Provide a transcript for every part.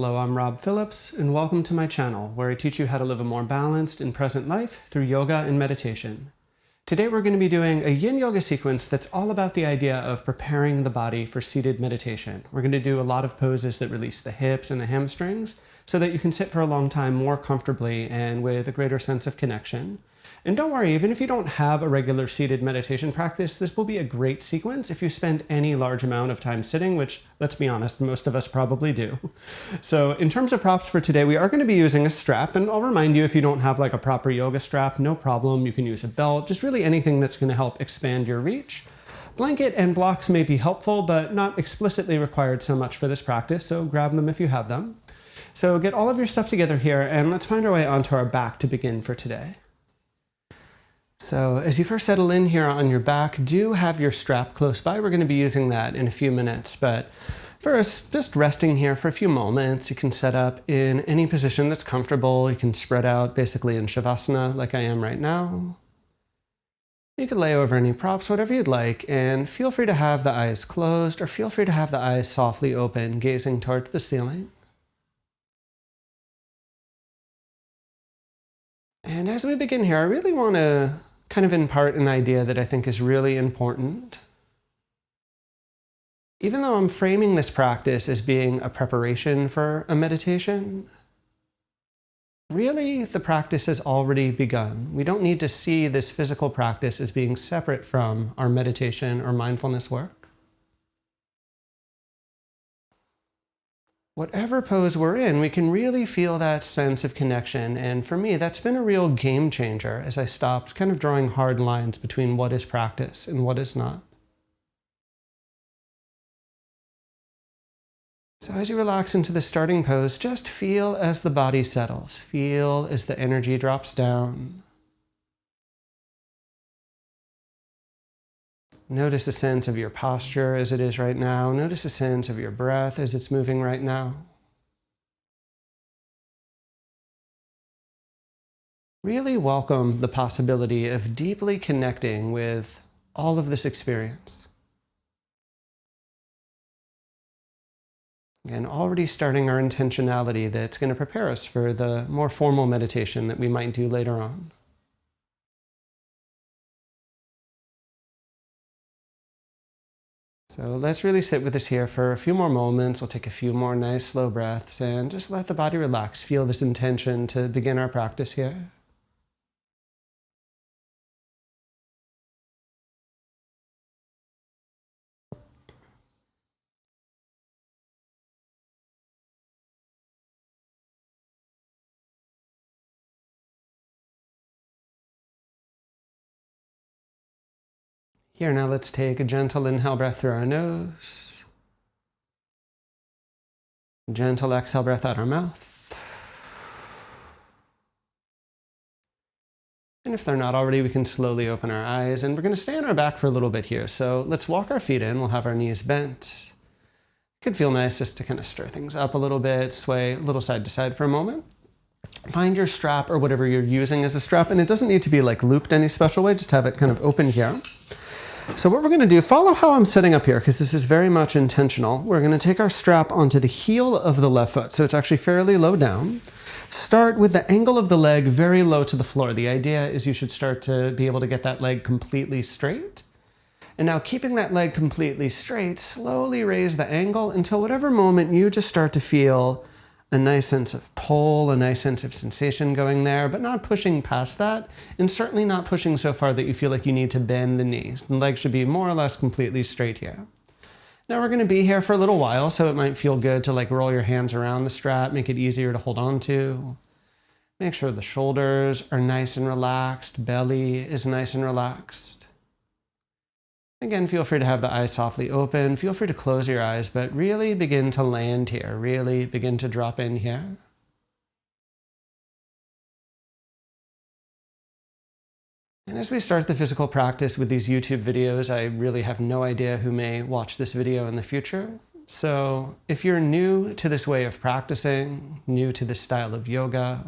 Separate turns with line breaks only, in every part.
Hello, I'm Rob Phillips, and welcome to my channel, where I teach you how to live a more balanced and present life through yoga and meditation. Today we're going to be doing a Yin Yoga sequence that's all about the idea of preparing the body for seated meditation. We're going to do a lot of poses that release the hips and the hamstrings so that you can sit for a long time more comfortably and with a greater sense of connection. And don't worry, even if you don't have a regular seated meditation practice, this will be a great sequence if you spend any large amount of time sitting, which, let's be honest, most of us probably do. So in terms of props for today, we are going to be using a strap, and I'll remind you, if you don't have like a proper yoga strap, no problem. You can use a belt, just really anything that's going to help expand your reach. Blanket and blocks may be helpful, but not explicitly required so much for this practice, so grab them if you have them. So get all of your stuff together here, and let's find our way onto our back to begin for today. So as you first settle in here on your back, do have your strap close by. We're going to be using that in a few minutes, but first, just resting here for a few moments. You can set up in any position that's comfortable. You can spread out basically in Savasana like I am right now. You can lay over any props, whatever you'd like, and feel free to have the eyes closed or feel free to have the eyes softly open, gazing towards the ceiling. And as we begin here, I really want to kind of impart an idea that I think is really important. Even though I'm framing this practice as being a preparation for a meditation, really the practice has already begun. We don't need to see this physical practice as being separate from our meditation or mindfulness work. Whatever pose we're in, we can really feel that sense of connection. And for me, that's been a real game changer as I stopped kind of drawing hard lines between what is practice and what is not. So as you relax into the starting pose, just feel as the body settles. Feel as the energy drops down. Notice the sense of your posture as it is right now. Notice the sense of your breath as it's moving right now. Really welcome the possibility of deeply connecting with all of this experience. And already starting our intentionality that's going to prepare us for the more formal meditation that we might do later on. So let's really sit with this here for a few more moments. We'll take a few more nice slow breaths and just let the body relax. Feel this intention to begin our practice here. Here, now let's take a gentle inhale breath through our nose. Gentle exhale breath out our mouth. And if they're not already, we can slowly open our eyes, and we're going to stay on our back for a little bit here. So let's walk our feet in. We'll have our knees bent. It could feel nice just to kind of stir things up a little bit, sway a little side to side for a moment. Find your strap or whatever you're using as a strap, and it doesn't need to be like looped any special way, just have it kind of open here. So what we're going to do, follow how I'm setting up here, because this is very much intentional. We're going to take our strap onto the heel of the left foot, so it's actually fairly low down. Start with the angle of the leg very low to the floor. The idea is you should start to be able to get that leg completely straight. And now, keeping that leg completely straight, slowly raise the angle until whatever moment you just start to feel a nice sense of pull, a nice sense of sensation going there, but not pushing past that, and certainly not pushing so far that you feel like you need to bend the knees. The leg should be more or less completely straight here. Now we're going to be here for a little while, so it might feel good to like roll your hands around the strap, make it easier to hold on to. Make sure the shoulders are nice and relaxed, belly is nice and relaxed. Again, feel free to have the eyes softly open. Feel free to close your eyes, but really begin to land here. Really begin to drop in here. And as we start the physical practice with these YouTube videos, I really have no idea who may watch this video in the future. So if you're new to this way of practicing, new to this style of yoga,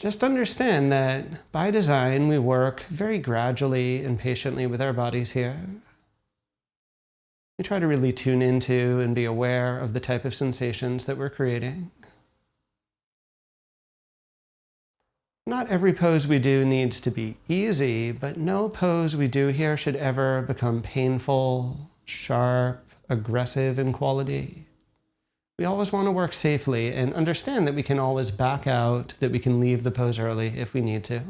just understand that by design, we work very gradually and patiently with our bodies here. We try to really tune into and be aware of the type of sensations that we're creating. Not every pose we do needs to be easy, but no pose we do here should ever become painful, sharp, aggressive in quality. We always want to work safely and understand that we can always back out, that we can leave the pose early if we need to.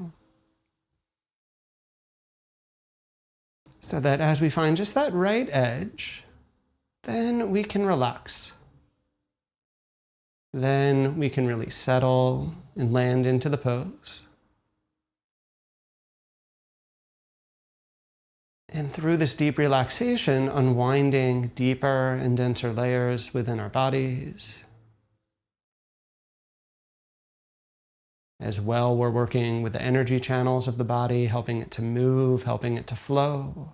So that as we find just that right edge, then we can relax. Then we can really settle and land into the pose. And through this deep relaxation, unwinding deeper and denser layers within our bodies. As well, we're working with the energy channels of the body, helping it to move, helping it to flow.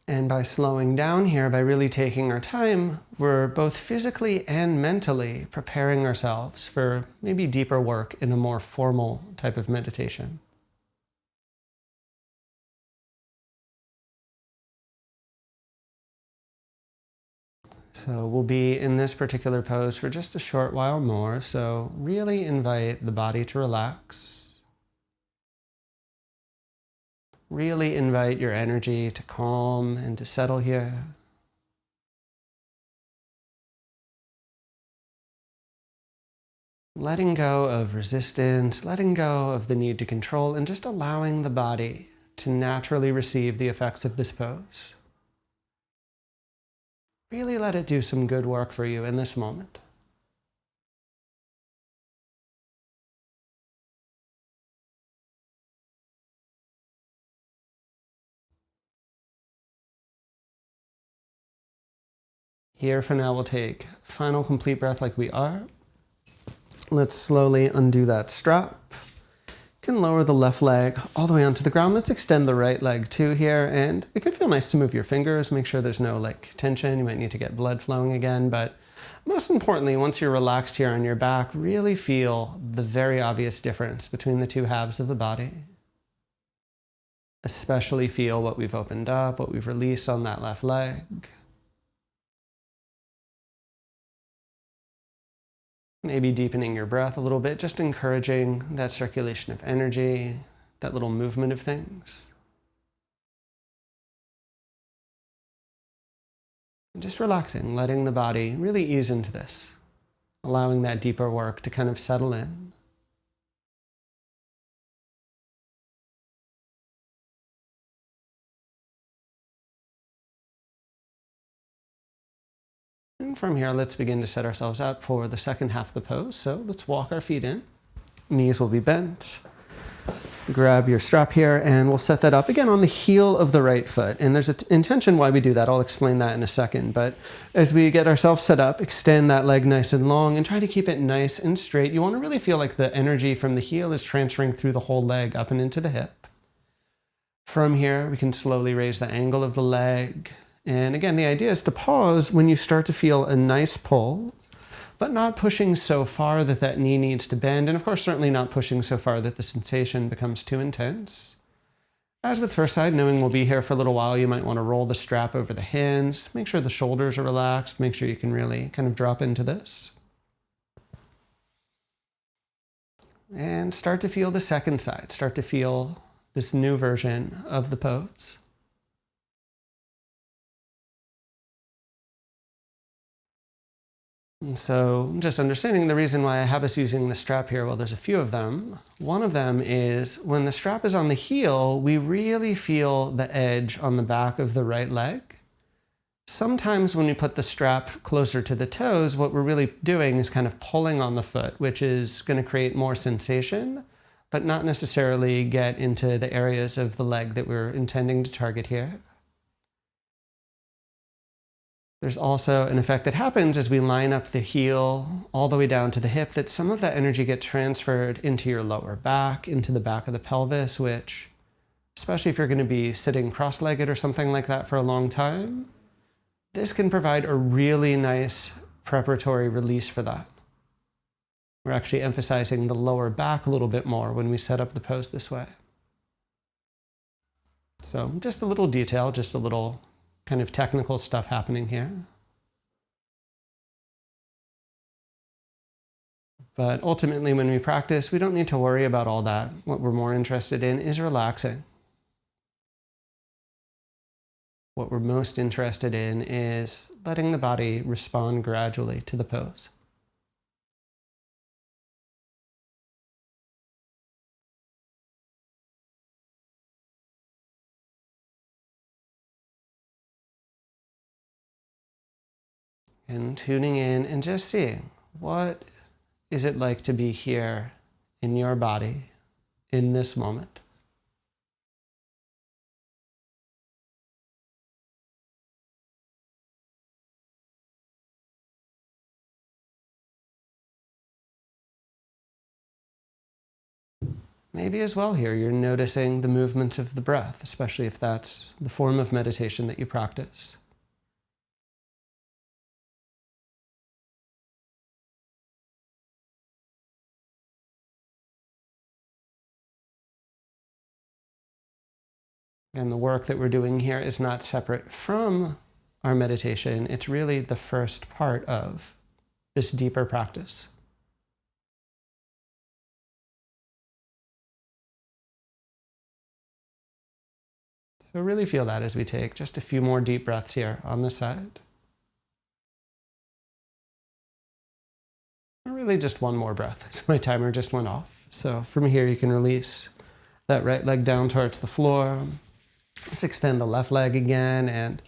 And by slowing down here, by really taking our time, we're both physically and mentally preparing ourselves for maybe deeper work in a more formal type of meditation. So we'll be in this particular pose for just a short while more, so really invite the body to relax. Really invite your energy to calm and to settle here. Letting go of resistance, letting go of the need to control, and just allowing the body to naturally receive the effects of this pose. Really let it do some good work for you in this moment. Here for now, we'll take final complete breath like we are. Let's slowly undo that strap. You can lower the left leg all the way onto the ground. Let's extend the right leg too here. And it could feel nice to move your fingers, make sure there's no tension. You might need to get blood flowing again. But most importantly, once you're relaxed here on your back, really feel the very obvious difference between the two halves of the body. Especially feel what we've opened up, what we've released on that left leg. Maybe deepening your breath a little bit, just encouraging that circulation of energy, that little movement of things. And just relaxing, letting the body really ease into this, allowing that deeper work to kind of settle in. And from here, let's begin to set ourselves up for the second half of the pose. So let's walk our feet in. Knees will be bent. Grab your strap here, and we'll set that up again on the heel of the right foot. And there's an intention why we do that. I'll explain that in a second. But as we get ourselves set up, extend that leg nice and long and try to keep it nice and straight. You want to really feel like the energy from the heel is transferring through the whole leg up and into the hip. From here, we can slowly raise the angle of the leg. And again, the idea is to pause when you start to feel a nice pull, but not pushing so far that that knee needs to bend. And of course, certainly not pushing so far that the sensation becomes too intense. As with first side, knowing we'll be here for a little while, you might want to roll the strap over the hands, make sure the shoulders are relaxed, make sure you can really kind of drop into this. And start to feel the second side, start to feel this new version of the pose. And so just understanding the reason why I have us using the strap here, well, there's a few of them. One of them is when the strap is on the heel, we really feel the edge on the back of the right leg. Sometimes when we put the strap closer to the toes, what we're really doing is kind of pulling on the foot, which is going to create more sensation, but not necessarily get into the areas of the leg that we're intending to target here. There's also an effect that happens as we line up the heel all the way down to the hip, that some of that energy gets transferred into your lower back, into the back of the pelvis, which, especially if you're going to be sitting cross-legged or something like that for a long time, this can provide a really nice preparatory release for that. We're actually emphasizing the lower back a little bit more when we set up the pose this way. So just a little detail, just a little kind of technical stuff happening here. But ultimately, when we practice, we don't need to worry about all that. What we're more interested in is relaxing. What we're most interested in is letting the body respond gradually to the pose. And tuning in and just seeing, what is it like to be here in your body in this moment? Maybe as well here, you're noticing the movements of the breath, especially if that's the form of meditation that you practice. And the work that we're doing here is not separate from our meditation. It's really the first part of this deeper practice. So really feel that as we take just a few more deep breaths here on the side. Or really just one more breath. My timer just went off. So from here you can release that right leg down towards the floor. Let's extend the left leg again, and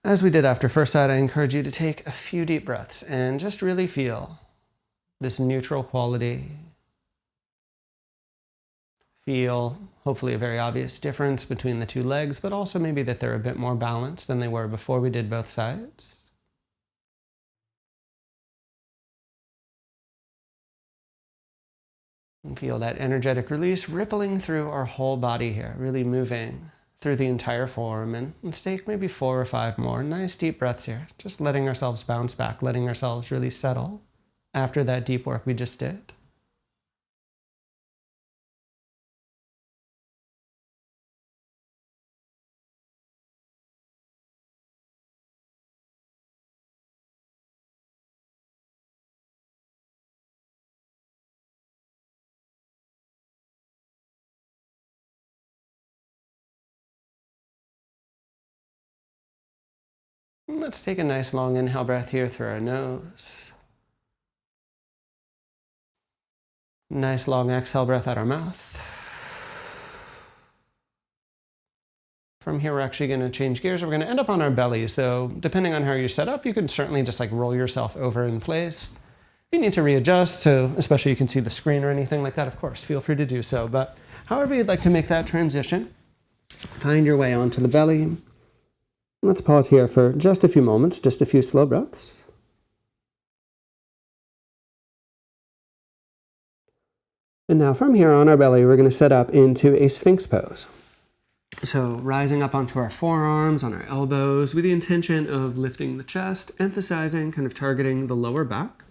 as we did after first side, I encourage you to take a few deep breaths and just really feel this neutral quality. Feel, hopefully, a very obvious difference between the two legs, but also maybe that they're a bit more balanced than they were before we did both sides. And feel that energetic release rippling through our whole body here, really moving through the entire form. And let's take maybe 4 or 5 more nice deep breaths here, just letting ourselves bounce back, letting ourselves really settle after that deep work we just did. And let's take a nice long inhale breath here through our nose. Nice long exhale breath out our mouth. From here, we're actually going to change gears. We're going to end up on our belly. So depending on how you're set up, you can certainly just like roll yourself over in place. If you need to readjust, so especially you can see the screen or anything like that, of course, feel free to do so. But however you'd like to make that transition, find your way onto the belly. Let's pause here for just a few moments, just a few slow breaths. And now from here on our belly, we're going to set up into a Sphinx pose. So rising up onto our forearms, on our elbows, with the intention of lifting the chest, emphasizing, kind of targeting the lower back.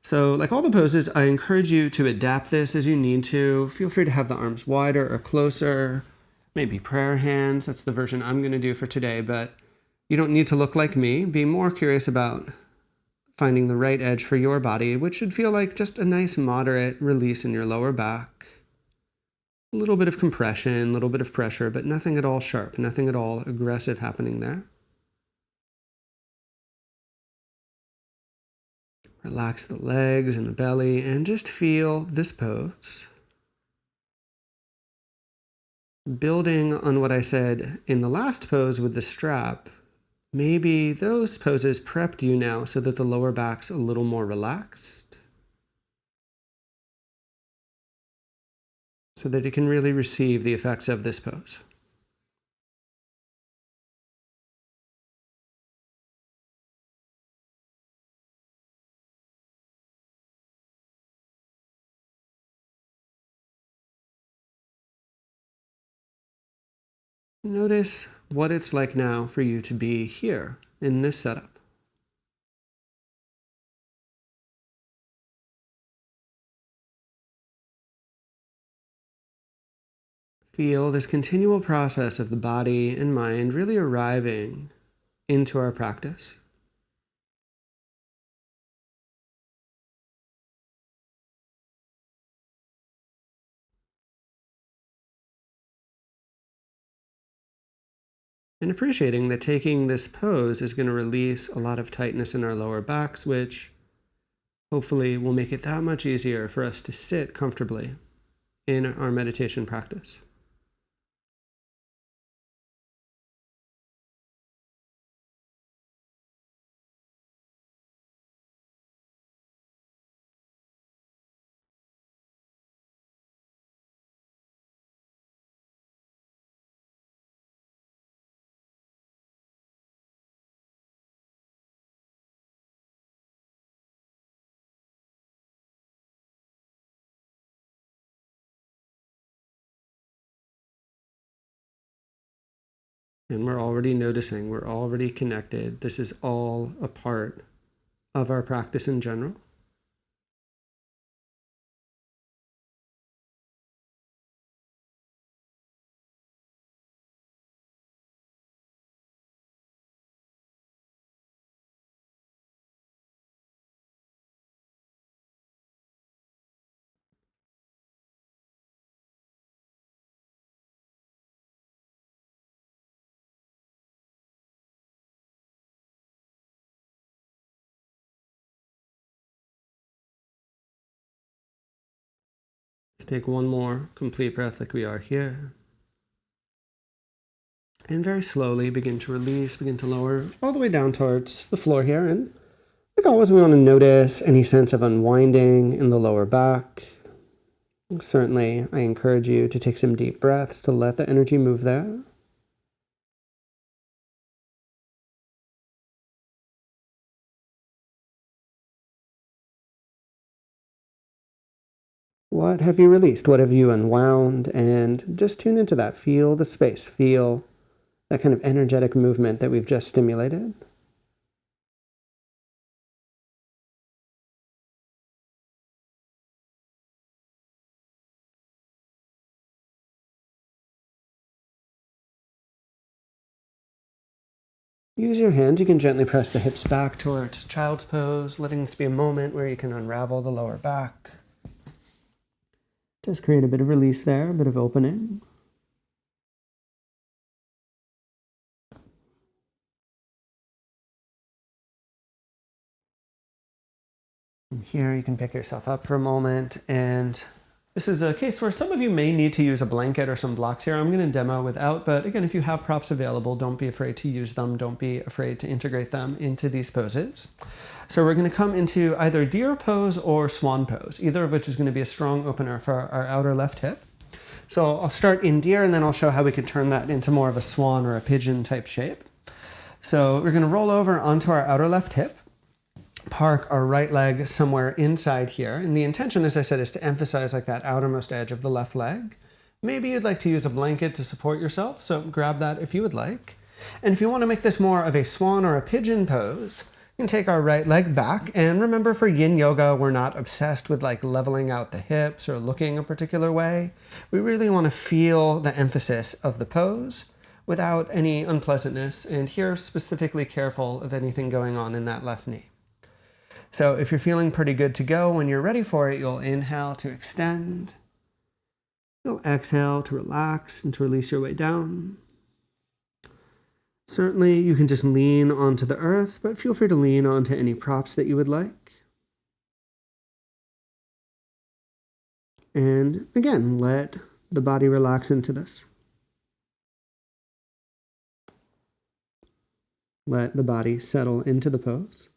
So like all the poses, I encourage you to adapt this as you need to. Feel free to have the arms wider or closer, maybe prayer hands. That's the version I'm going to do for today, but you don't need to look like me. Be more curious about finding the right edge for your body, which should feel like just a nice moderate release in your lower back. A little bit of compression, a little bit of pressure, but nothing at all sharp, nothing at all aggressive happening there. Relax the legs and the belly and just feel this pose. Building on what I said in the last pose with the strap, maybe those poses prepped you now so that the lower back's a little more relaxed, so that you can really receive the effects of this pose. Notice what it's like now for you to be here in this setup. Feel this continual process of the body and mind really arriving into our practice. And appreciating that taking this pose is going to release a lot of tightness in our lower backs, which hopefully will make it that much easier for us to sit comfortably in our meditation practice. And we're already noticing, we're already connected. This is all a part of our practice in general. Let's take one more complete breath like we are here. And very slowly begin to release, begin to lower all the way down towards the floor here. And like always, we want to notice any sense of unwinding in the lower back. Certainly, I encourage you to take some deep breaths to let the energy move there. What have you released? What have you unwound? And just tune into that. Feel the space. Feel that kind of energetic movement that we've just stimulated. Use your hands. You can gently press the hips back towards child's pose, letting this be a moment where you can unravel the lower back. Just create a bit of release there, a bit of opening. From here, you can pick yourself up for a moment. And this is a case where some of you may need to use a blanket or some blocks here. I'm going to demo without, but again, if you have props available, don't be afraid to use them. Don't be afraid to integrate them into these poses. So we're going to come into either deer pose or swan pose, either of which is going to be a strong opener for our outer left hip. So I'll start in deer, and then I'll show how we could turn that into more of a swan or a pigeon type shape. So we're going to roll over onto our outer left hip, park our right leg somewhere inside here. And the intention, as I said, is to emphasize like that outermost edge of the left leg. Maybe you'd like to use a blanket to support yourself, so grab that if you would like. And if you want to make this more of a swan or a pigeon pose, you can take our right leg back. And remember, for Yin Yoga, we're not obsessed with like leveling out the hips or looking a particular way. We really want to feel the emphasis of the pose without any unpleasantness. And here, specifically careful of anything going on in that left knee. So if you're feeling pretty good to go, when you're ready for it, you'll inhale to extend. You'll exhale to relax and to release your way down. Certainly, you can just lean onto the earth, but feel free to lean onto any props that you would like. And again, let the body relax into this. Let the body settle into the pose.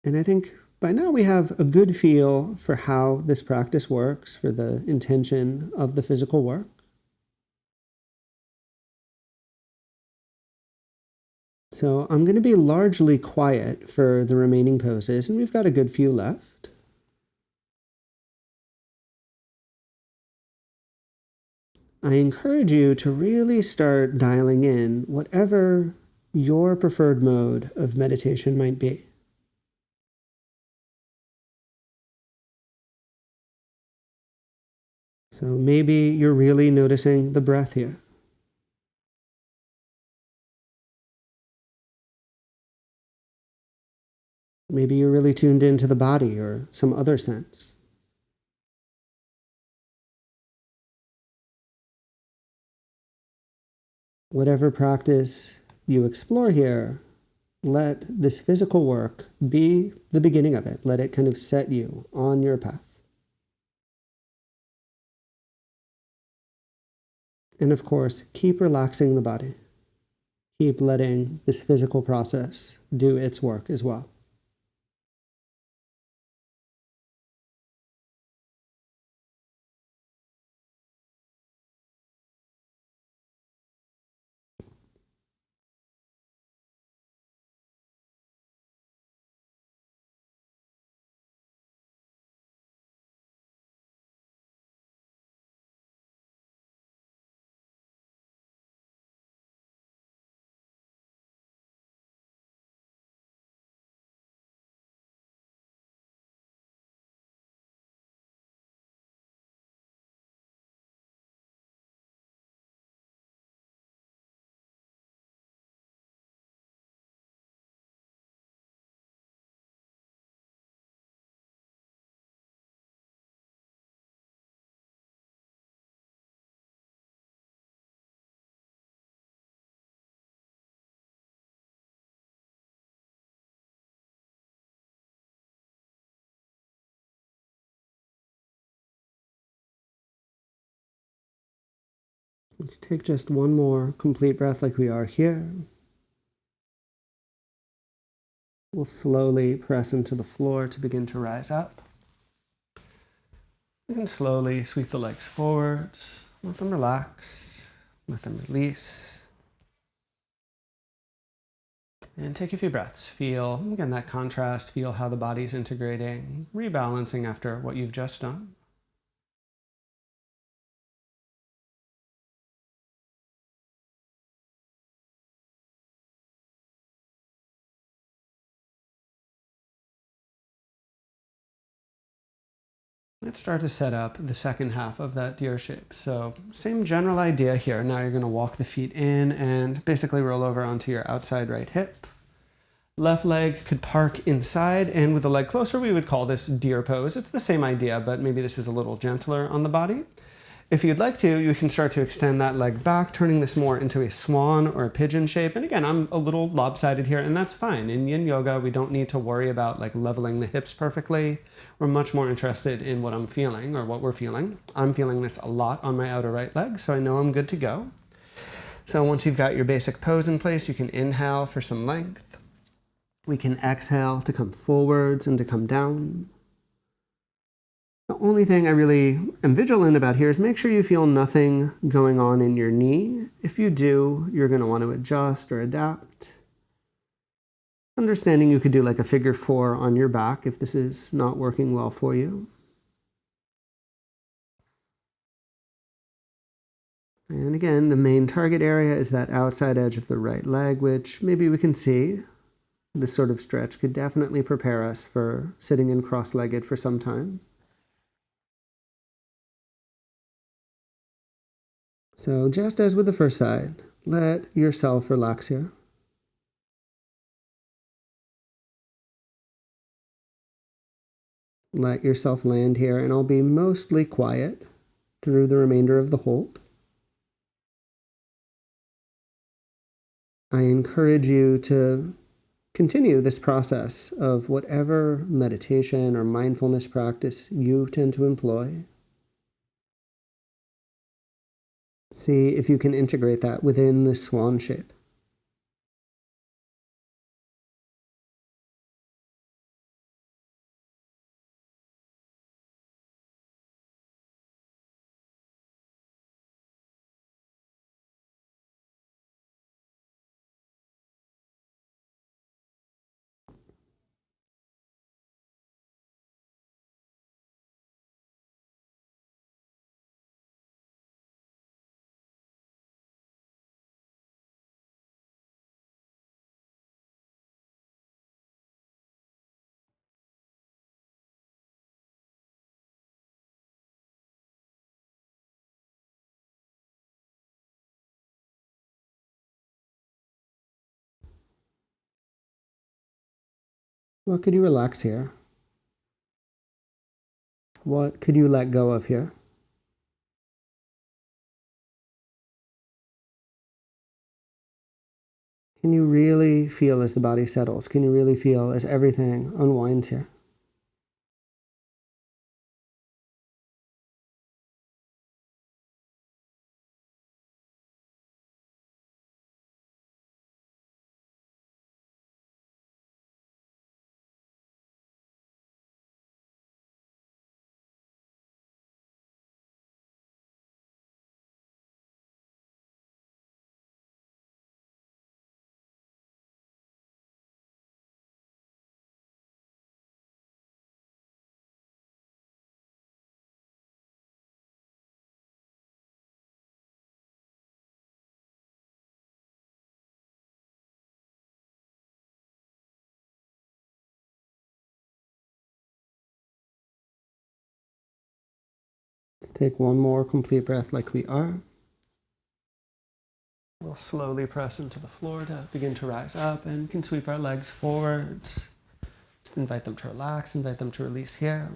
And I think by now we have a good feel for how this practice works, for the intention of the physical work. So I'm going to be largely quiet for the remaining poses, and we've got a good few left. I encourage you to really start dialing in whatever your preferred mode of meditation might be. So maybe you're really noticing the breath here. Maybe you're really tuned into the body or some other sense. Whatever practice you explore here, let this physical work be the beginning of it. Let it kind of set you on your path. And of course, keep relaxing the body. Keep letting this physical process do its work as well. Take just one more complete breath like we are here. We'll slowly press into the floor to begin to rise up. You can slowly sweep the legs forwards. Let them relax. Let them release. And take a few breaths. Feel, again, that contrast. Feel how the body's integrating, rebalancing after what you've just done. Let's start to set up the second half of that deer shape. So same general idea here. Now you're going to walk the feet in and basically roll over onto your outside right hip. Left leg could park inside, and with the leg closer, we would call this deer pose. It's the same idea, but maybe this is a little gentler on the body. If you'd like to, you can start to extend that leg back, turning this more into a swan or a pigeon shape. And again, I'm a little lopsided here, and that's fine. In Yin Yoga, we don't need to worry about like leveling the hips perfectly. We're much more interested in what I'm feeling or what we're feeling. I'm feeling this a lot on my outer right leg, so I know I'm good to go. So once you've got your basic pose in place, you can inhale for some length. We can exhale to come forwards and to come down. The only thing I really am vigilant about here is make sure you feel nothing going on in your knee. If you do, you're going to want to adjust or adapt. Understanding you could do like a figure 4 on your back if this is not working well for you. And again, the main target area is that outside edge of the right leg, which maybe we can see. This sort of stretch could definitely prepare us for sitting in cross-legged for some time. So just as with the first side, let yourself relax here. Let yourself land here, and I'll be mostly quiet through the remainder of the hold. I encourage you to continue this process of whatever meditation or mindfulness practice you tend to employ. See if you can integrate that within the swan shape. What could you relax here? What could you let go of here? Can you really feel as the body settles? Can you really feel as everything unwinds here? Let's take one more complete breath like we are. We'll slowly press into the floor to begin to rise up, and can sweep our legs forward. Just invite them to relax, invite them to release here.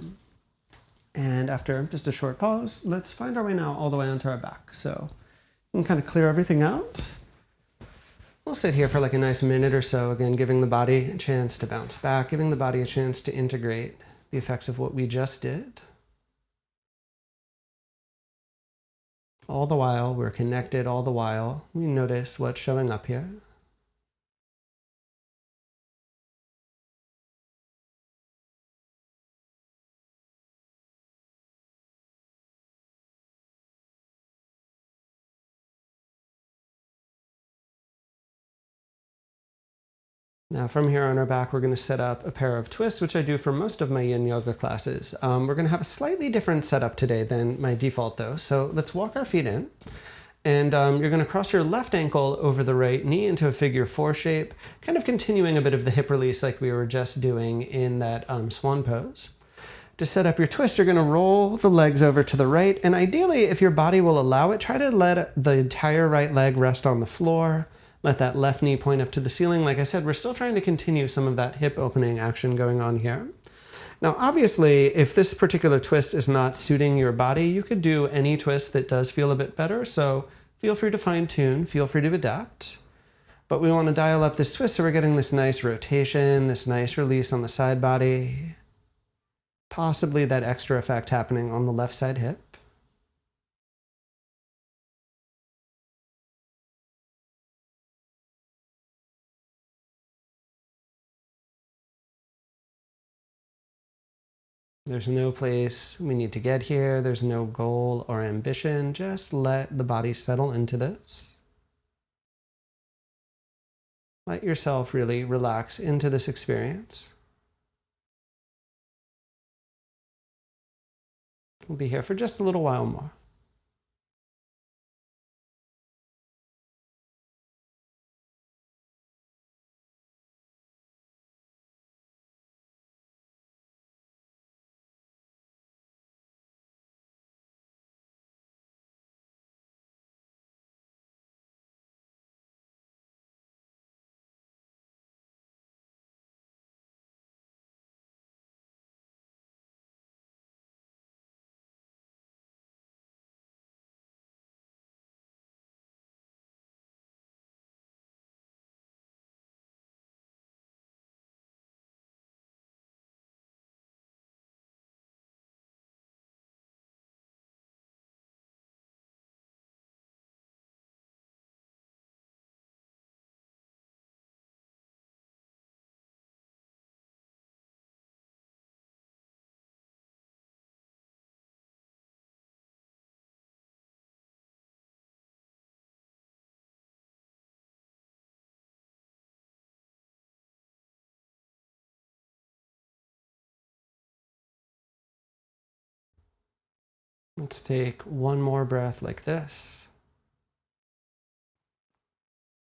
And after just a short pause, let's find our way now all the way onto our back. So we can kind of clear everything out. We'll sit here for like a nice minute or so, again, giving the body a chance to bounce back, giving the body a chance to integrate the effects of what we just did. All the while, we're connected. All the while, we notice what's showing up here. Now from here on our back, we're going to set up a pair of twists, which I do for most of my Yin Yoga classes. We're going to have a slightly different setup today than my default though. So let's walk our feet in. And you're going to cross your left ankle over the right knee into a figure four shape, kind of continuing a bit of the hip release like we were just doing in that swan pose. To set up your twist, you're going to roll the legs over to the right. And ideally, if your body will allow it, try to let the entire right leg rest on the floor. Let that left knee point up to the ceiling. Like I said, we're still trying to continue some of that hip opening action going on here. Now, obviously, if this particular twist is not suiting your body, you could do any twist that does feel a bit better. So feel free to fine tune, feel free to adapt. But we want to dial up this twist so we're getting this nice rotation, this nice release on the side body. Possibly that extra effect happening on the left side hip. There's no place we need to get here. There's no goal or ambition. Just let the body settle into this. Let yourself really relax into this experience. We'll be here for just a little while more. Let's take one more breath like this.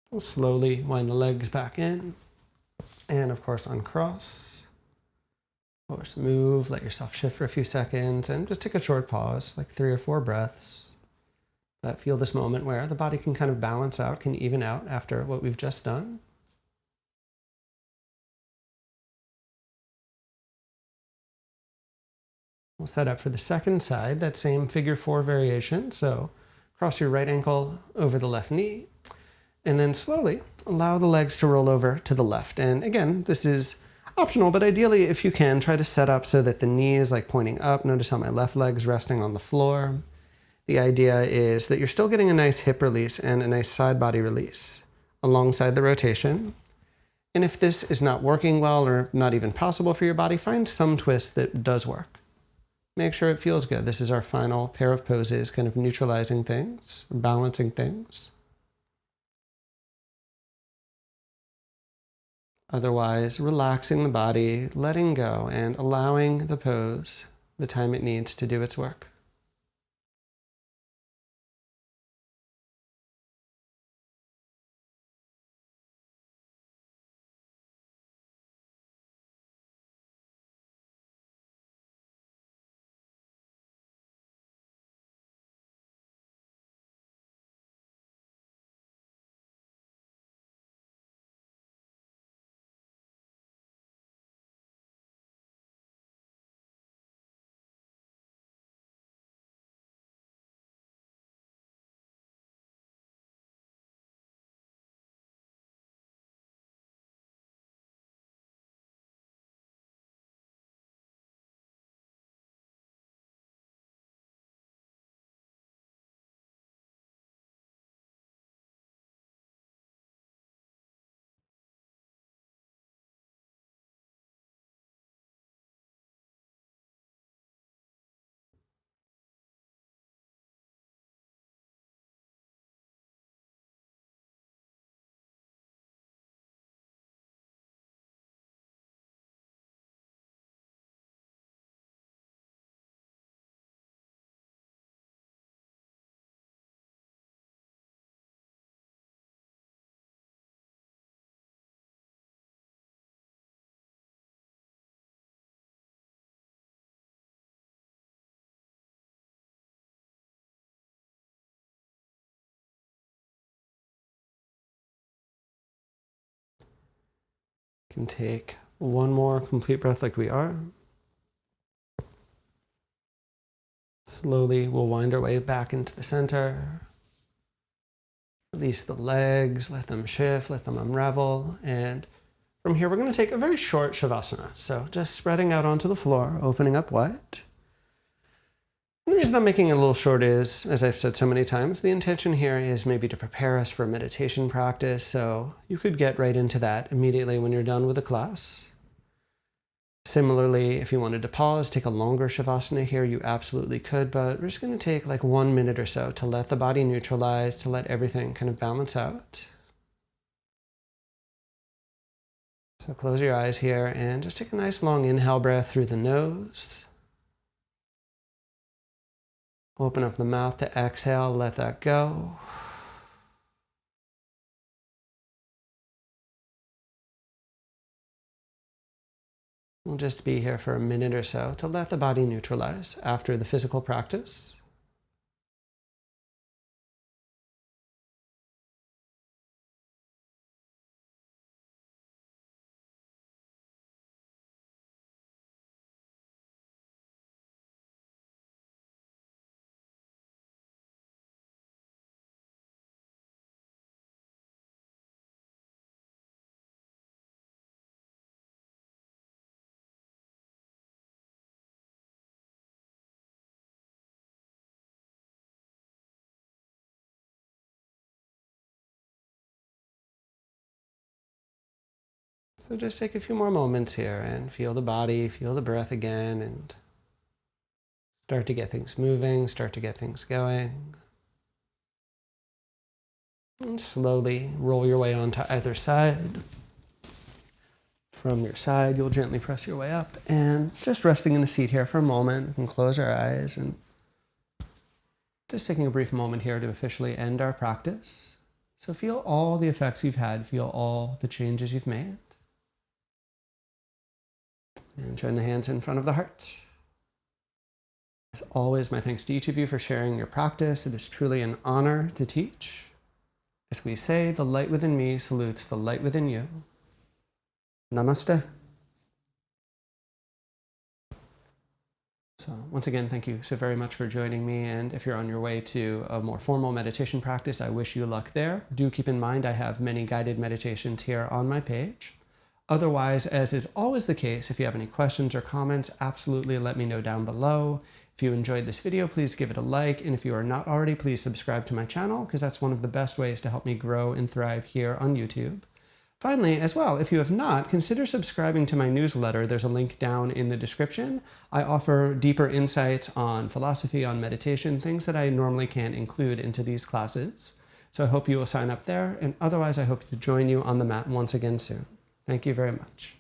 We'll slowly wind the legs back in. And of course, uncross. Of course, move, let yourself shift for a few seconds, and just take a short pause, like 3 or 4 breaths. That feel this moment where the body can kind of balance out, can even out after what we've just done. We'll set up for the second side, that same figure 4 variation. So cross your right ankle over the left knee, and then slowly allow the legs to roll over to the left. And again, this is optional, but ideally, if you can, try to set up so that the knee is like pointing up. Notice how my left leg's resting on the floor. The idea is that you're still getting a nice hip release and a nice side body release alongside the rotation. And if this is not working well or not even possible for your body, find some twist that does work. Make sure it feels good. This is our final pair of poses, kind of neutralizing things, balancing things. Otherwise, relaxing the body, letting go, and allowing the pose the time it needs to do its work. Can take one more complete breath like we are. Slowly, we'll wind our way back into the center. Release the legs, let them shift, let them unravel. And from here, we're going to take a very short Savasana. So just spreading out onto the floor, opening up wide. And the reason I'm making it a little short is, as I've said so many times, the intention here is maybe to prepare us for meditation practice. So you could get right into that immediately when you're done with the class. Similarly, if you wanted to pause, take a longer Shavasana here, you absolutely could, but we're just going to take like 1 minute or so to let the body neutralize, to let everything kind of balance out. So close your eyes here and just take a nice long inhale breath through the nose. Open up the mouth to exhale, let that go. We'll just be here for a minute or so to let the body neutralize after the physical practice. So just take a few more moments here and feel the body, feel the breath again, and start to get things moving, start to get things going. And slowly roll your way onto either side. From your side, you'll gently press your way up, and just resting in the seat here for a moment, we can close our eyes and just taking a brief moment here to officially end our practice. So feel all the effects you've had, feel all the changes you've made. And join the hands in front of the heart. As always, my thanks to each of you for sharing your practice. It is truly an honor to teach. As we say, the light within me salutes the light within you. Namaste. So once again, thank you so very much for joining me. And if you're on your way to a more formal meditation practice, I wish you luck there. Do keep in mind I have many guided meditations here on my page. Otherwise, as is always the case, if you have any questions or comments, absolutely let me know down below. If you enjoyed this video, please give it a like. And if you are not already, please subscribe to my channel, because that's one of the best ways to help me grow and thrive here on YouTube. Finally, as well, if you have not, consider subscribing to my newsletter. There's a link down in the description. I offer deeper insights on philosophy, on meditation, things that I normally can't include into these classes. So I hope you will sign up there, and otherwise I hope to join you on the mat once again soon. Thank you very much.